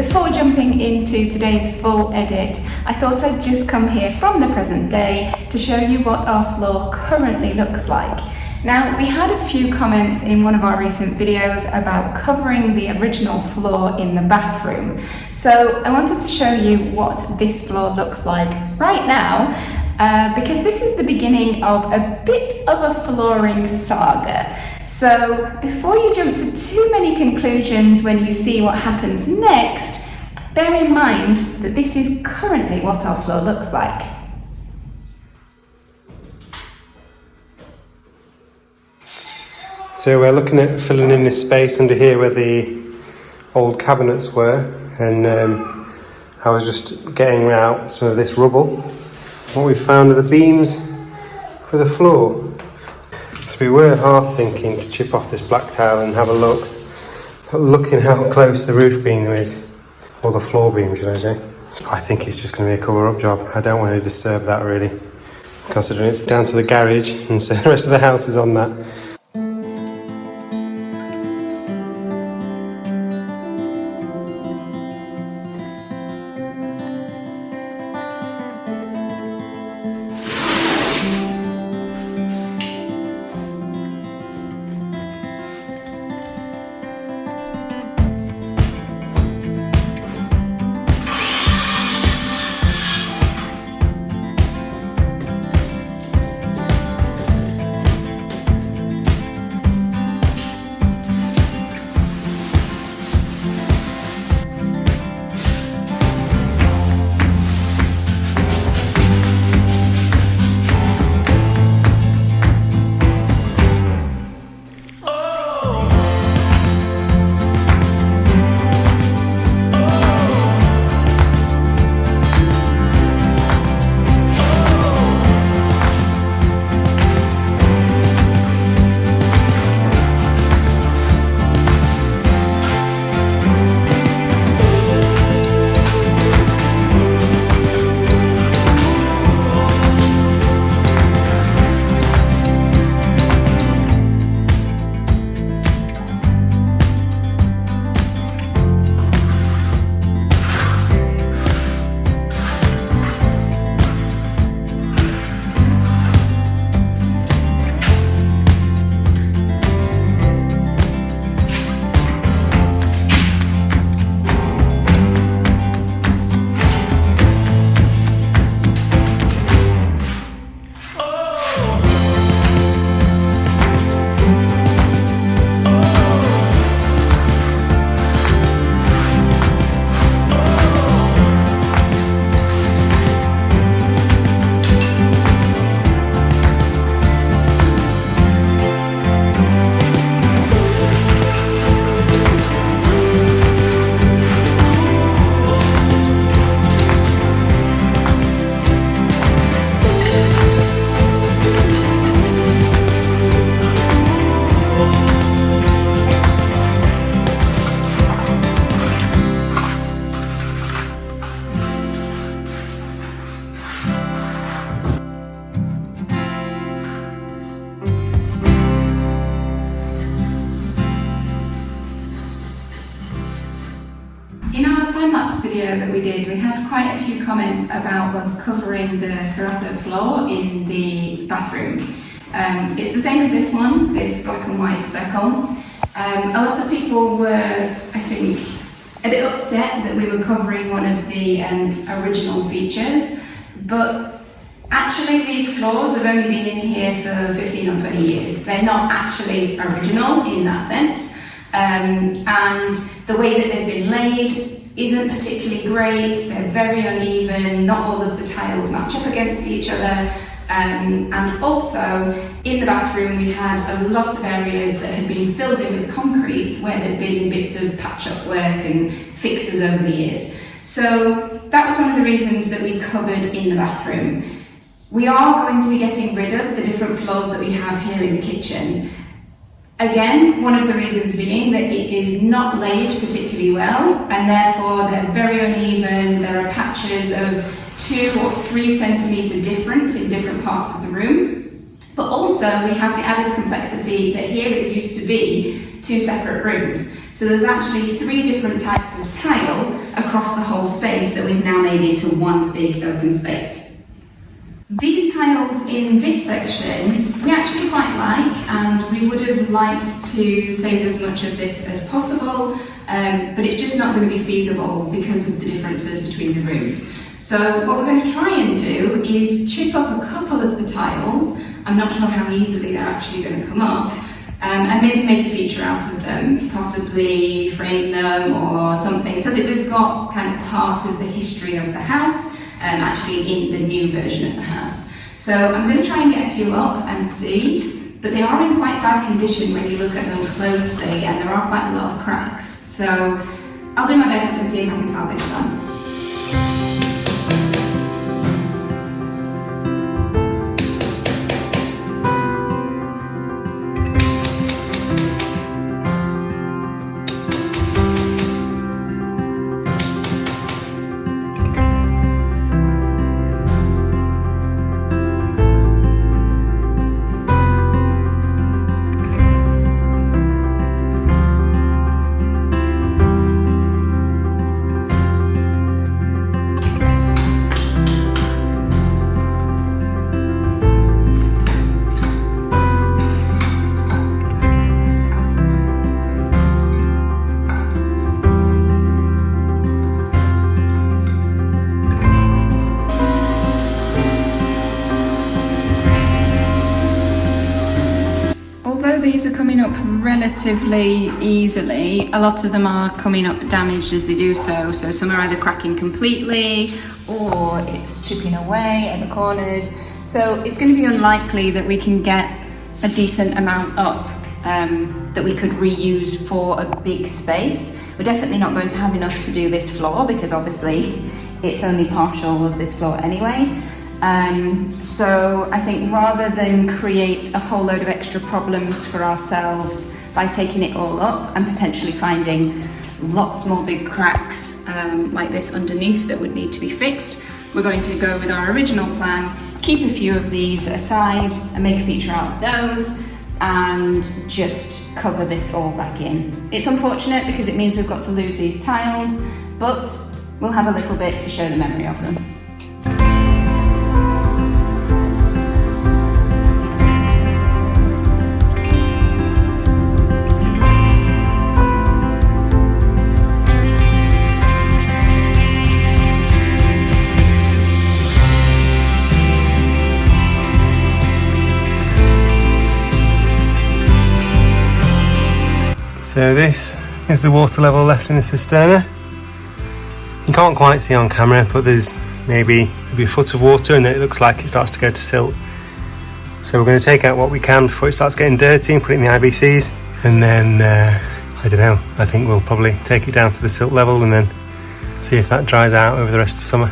before jumping into today's full edit, I thought I'd just come here from the present day to show you what our floor currently looks like. Now, we had a few comments in one of our recent videos about covering the original floor in the bathroom. So I wanted to show you what this floor looks like right now, because this is the beginning of a bit of a flooring saga. So before you jump to too many conclusions when you see what happens next, bear in mind that this is currently what our floor looks like. So we're looking at filling in this space under here where the old cabinets were, and I was just getting out some of this rubble. What we found are the beams for the floor. So we were half thinking to chip off this black tile and have a look, but looking how close the roof beam is, or the floor beam should I say, I think it's just going to be a cover-up job. I don't want to disturb that really, considering it's down to the garage and so the rest of the house is on that. In our time-lapse video that we did, we had quite a few comments about us covering the terrazzo floor in the bathroom. It's the same as this one, this black and white speckle. A lot of people were, I think, a bit upset that we were covering one of the original features, but actually these floors have only been in here for 15 or 20 years. They're not actually original in that sense. And the way that they've been laid isn't particularly great. They're very uneven, not all of the tiles match up against each other, and also in the bathroom we had a lot of areas that had been filled in with concrete where there'd been bits of patch-up work and fixes over the years. So that was one of the reasons that we covered in the bathroom. We are going to be getting rid of the different floors that we have here in the kitchen. Again, one of the reasons being that it is not laid particularly well, and therefore they're very uneven. There are patches of 2 or 3 centimetre difference in different parts of the room. But also we have the added complexity that here it used to be two separate rooms. So there's actually 3 different types of tile across the whole space that we've now made into one big open space. These tiles in this section we actually quite like, and we would have liked to save as much of this as possible, but it's just not going to be feasible because of the differences between the rooms. So what we're going to try and do is chip up a couple of the tiles. I'm not sure how easily they're actually going to come up, and maybe make a feature out of them, possibly frame them or something, so that we've got kind of part of the history of the house actually in the new version of the house. So I'm going to try and get a few up and see, but they are in quite bad condition when you look at them closely, and there are quite a lot of cracks. So I'll do my best and see if I can salvage some. These are coming up relatively easily. A lot of them are coming up damaged as they do so. So some are either cracking completely or it's chipping away at the corners. So it's going to be unlikely that we can get a decent amount up that we could reuse for a big space. We're definitely not going to have enough to do this floor because obviously it's only partial of this floor anyway. So I think rather than create a whole load of extra problems for ourselves by taking it all up and potentially finding lots more big cracks like this underneath that would need to be fixed, we're going to go with our original plan, keep a few of these aside and make a feature out of those and just cover this all back in. It's unfortunate because it means we've got to lose these tiles, but we'll have a little bit to show the memory of them. So this is the water level left in the cisterna. You can't quite see on camera, but there's maybe a foot of water and then it looks like it starts to go to silt. So we're going to take out what we can before it starts getting dirty and put it in the IBCs, and then I don't know, I think we'll probably take it down to the silt level and then see if that dries out over the rest of summer.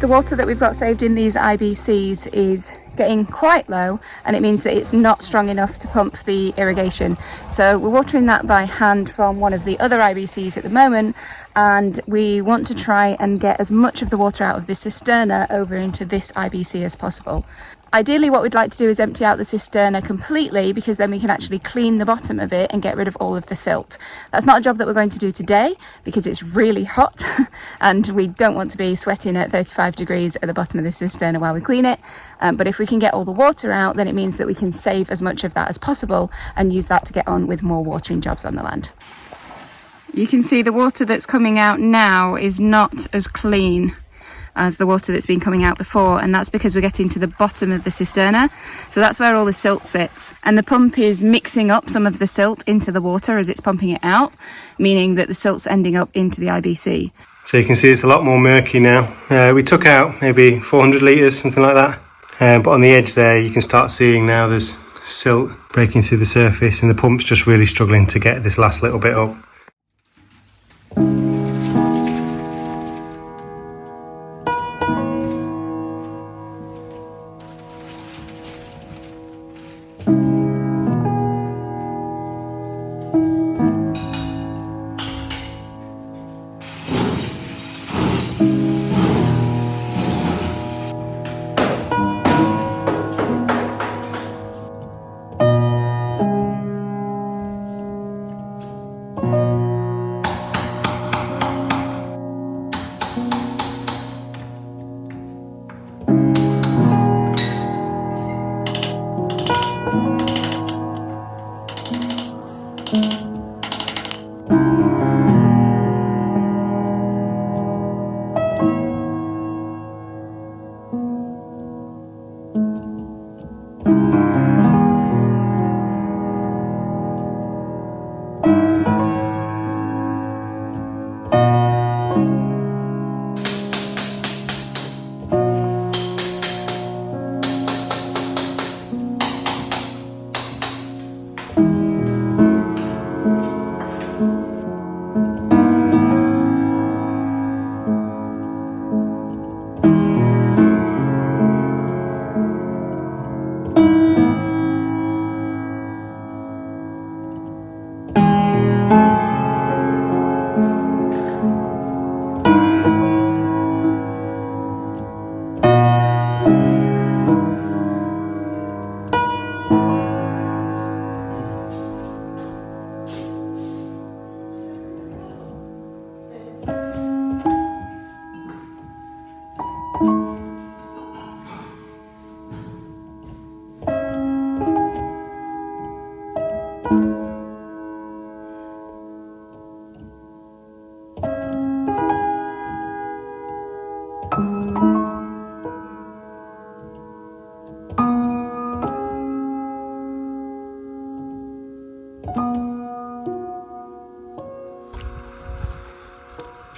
The water that we've got saved in these IBCs is getting quite low, and it means that it's not strong enough to pump the irrigation. So we're watering that by hand from one of the other IBCs at the moment, and we want to try and get as much of the water out of this cisterna over into this IBC as possible. Ideally, what we'd like to do is empty out the cisterna completely, because then we can actually clean the bottom of it and get rid of all of the silt. That's not a job that we're going to do today because it's really hot and we don't want to be sweating at 35 degrees at the bottom of the cisterna while we clean it. But if we can get all the water out, then it means that we can save as much of that as possible and use that to get on with more watering jobs on the land. You can see the water that's coming out now is not as clean as the water that's been coming out before, and that's because we're getting to the bottom of the cisterna, so that's where all the silt sits, and the pump is mixing up some of the silt into the water as it's pumping it out, meaning that the silt's ending up into the IBC. So you can see it's a lot more murky now. We took out maybe 400 litres, something like that, but on the edge there you can start seeing now there's silt breaking through the surface and the pump's just really struggling to get this last little bit up.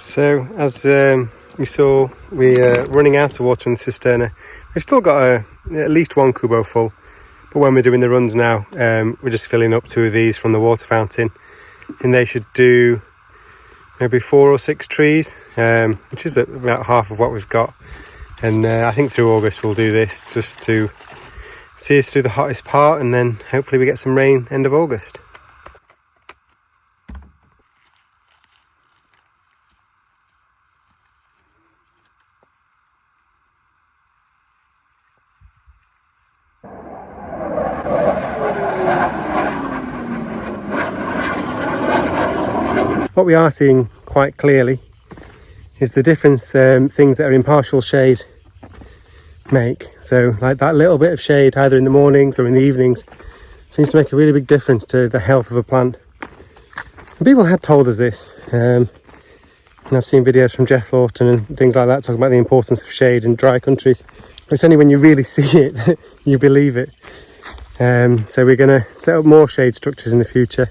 So as we saw, we're running out of water in the cisterna. We've still got at least 1 cubo full, but when we're doing the runs now, we're just filling up 2 of these from the water fountain, and they should do maybe 4 or 6 trees, which is about half of what we've got. And I think through August we'll do this just to see us through the hottest part, and then hopefully we get some rain end of August. What we are seeing quite clearly is the difference things that are in partial shade make. So like that little bit of shade either in the mornings or in the evenings seems to make a really big difference to the health of a plant. And people had told us this, and I've seen videos from Jeff Lawton and things like that talking about the importance of shade in dry countries. But it's only when you really see it that you believe it. So we're going to set up more shade structures in the future,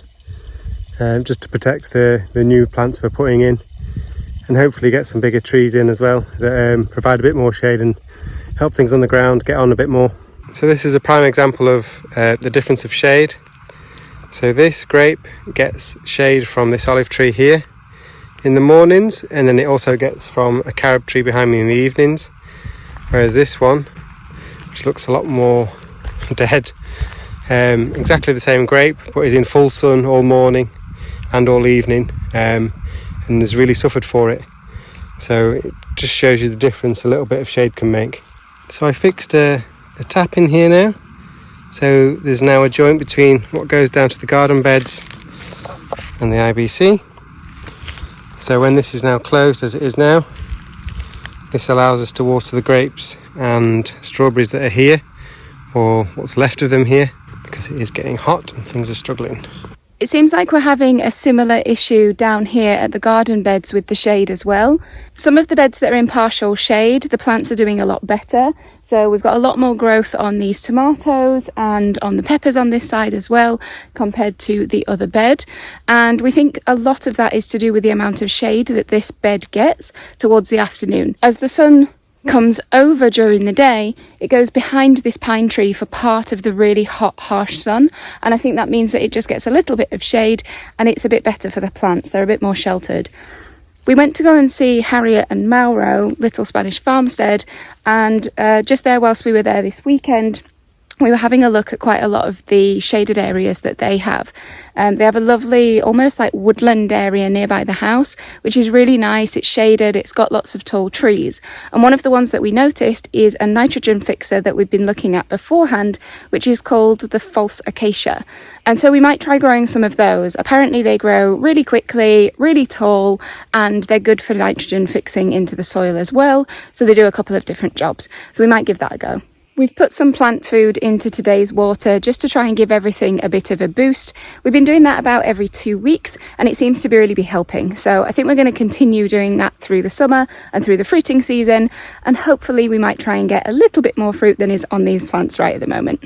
just to protect the new plants we're putting in, and hopefully get some bigger trees in as well that provide a bit more shade and help things on the ground get on a bit more. So this is a prime example of the difference of shade. So this grape gets shade from this olive tree here in the mornings, and then it also gets from a carob tree behind me in the evenings, whereas this one, which looks a lot more dead, exactly the same grape but is in full sun all morning and all evening, and has really suffered for it. So it just shows you the difference a little bit of shade can make. So I fixed a tap in here now, so there's now a joint between what goes down to the garden beds and the IBC. So when this is now closed as it is now, this allows us to water the grapes and strawberries that are here, or what's left of them here, because it is getting hot and things are struggling. It seems like we're having a similar issue down here at the garden beds with the shade as well. Some of the beds that are in partial shade, the plants are doing a lot better. So we've got a lot more growth on these tomatoes and on the peppers on this side as well, compared to the other bed. And we think a lot of that is to do with the amount of shade that this bed gets towards the afternoon. As the sun comes over during the day, it goes behind this pine tree for part of the really hot, harsh sun, and I think that means that it just gets a little bit of shade and it's a bit better for the plants. They're a bit more sheltered. We went to go and see Harriet and Mauro, Little Spanish Farmstead, and just there whilst we were there this weekend, we were having a look at quite a lot of the shaded areas that they have. They have a lovely, almost like woodland area nearby the house, which is really nice. It's shaded, it's got lots of tall trees. And one of the ones that we noticed is a nitrogen fixer that we've been looking at beforehand, which is called the false acacia. And so we might try growing some of those. Apparently they grow really quickly, really tall, and they're good for nitrogen fixing into the soil as well. So they do a couple of different jobs. So we might give that a go. We've put some plant food into today's water just to try and give everything a bit of a boost. We've been doing that about every 2 weeks and it seems to really be helping. So I think we're going to continue doing that through the summer and through the fruiting season, and hopefully we might try and get a little bit more fruit than is on these plants right at the moment.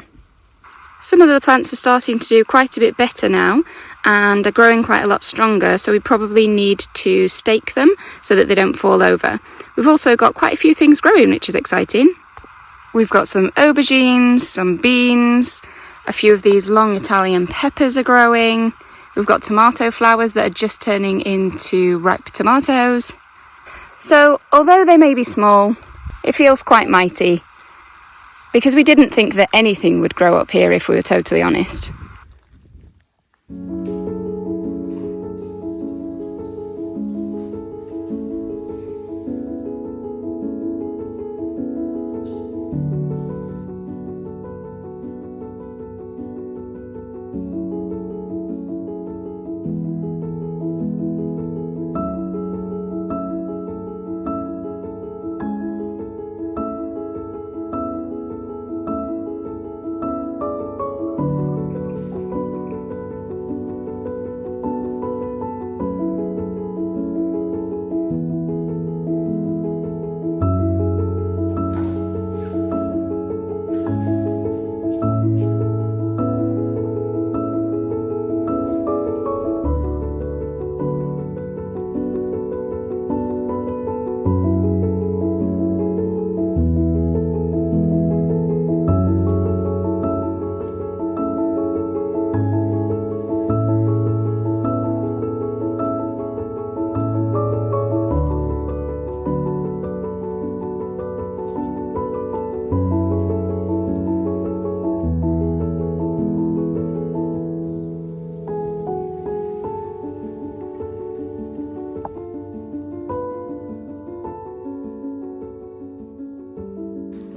Some of the plants are starting to do quite a bit better now and are growing quite a lot stronger, so we probably need to stake them so that they don't fall over. We've also got quite a few things growing, which is exciting. We've got some aubergines, some beans, a few of these long Italian peppers are growing. We've got tomato flowers that are just turning into ripe tomatoes. So although they may be small, it feels quite mighty, because we didn't think that anything would grow up here, if we were totally honest.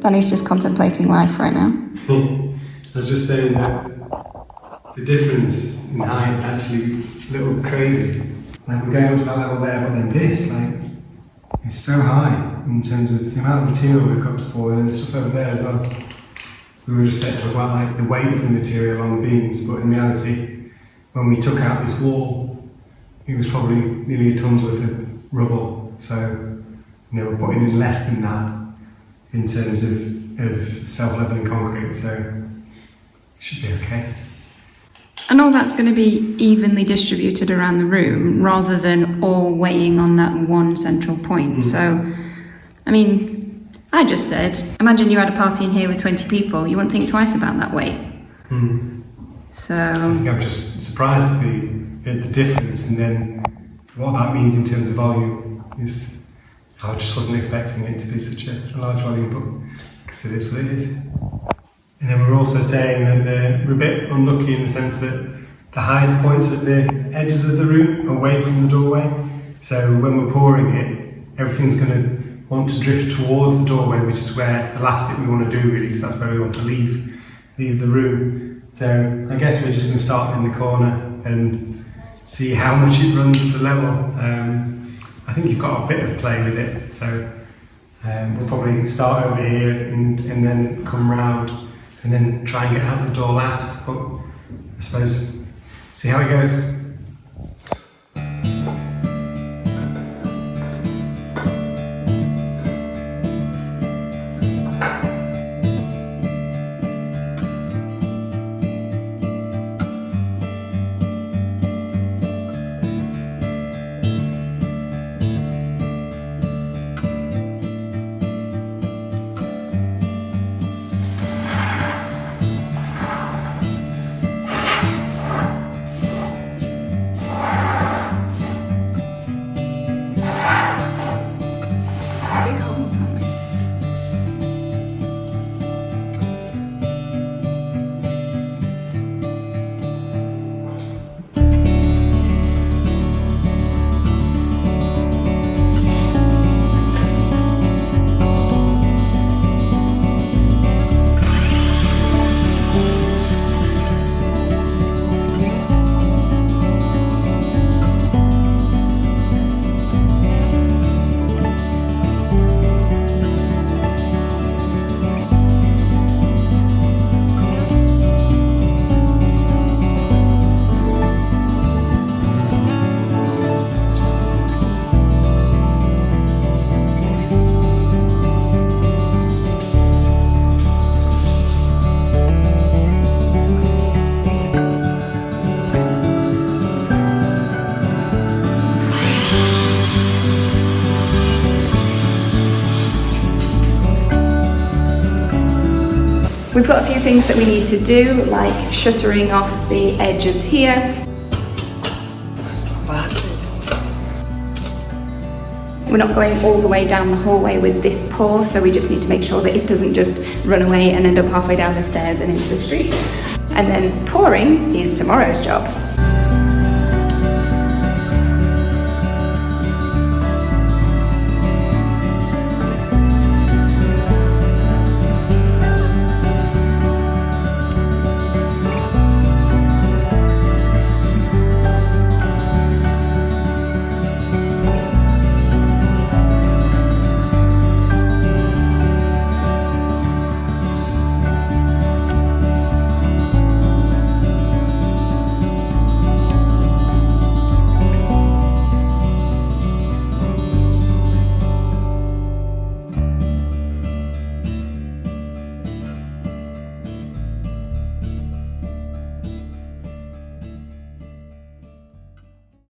Danny's just contemplating life right now. I was just saying that the difference in height is actually a little crazy. Like we're going up to that level there, but then this, like, it's so high in terms of the amount of material we've got to pour, and then the stuff over there as well. We were just talking about like the weight of the material on the beams, but in reality, when we took out this wall, it was probably nearly a ton's worth of rubble. So, you know, we're putting in less than that in terms of self-leveling concrete, so it should be okay. And all that's going to be evenly distributed around the room rather than all weighing on that one central point. So, I mean, I just said, imagine you had a party in here with 20 people, you wouldn't think twice about that weight. So I think I'm just surprised at the difference, and then what that means in terms of volume is, I just wasn't expecting it to be such a large volume, but I guess it is what it is. And then we're also saying that we're a bit unlucky in the sense that the highest points at the edges of the room are away from the doorway. So when we're pouring it, everything's going to want to drift towards the doorway, which is where the last bit we want to do really, because that's where we want to leave the room. So I guess we're just going to start in the corner and see how much it runs to level. I think you've got a bit of play with it, so we'll probably start over here and then come round and then try and get out the door last, but I suppose see how it goes. we've got a few things that we need to do, like shuttering off the edges here. That's not bad. We're not going all the way down the hallway with this pour, so we just need to make sure that it doesn't just run away and end up halfway down the stairs and into the street. And then pouring is tomorrow's job.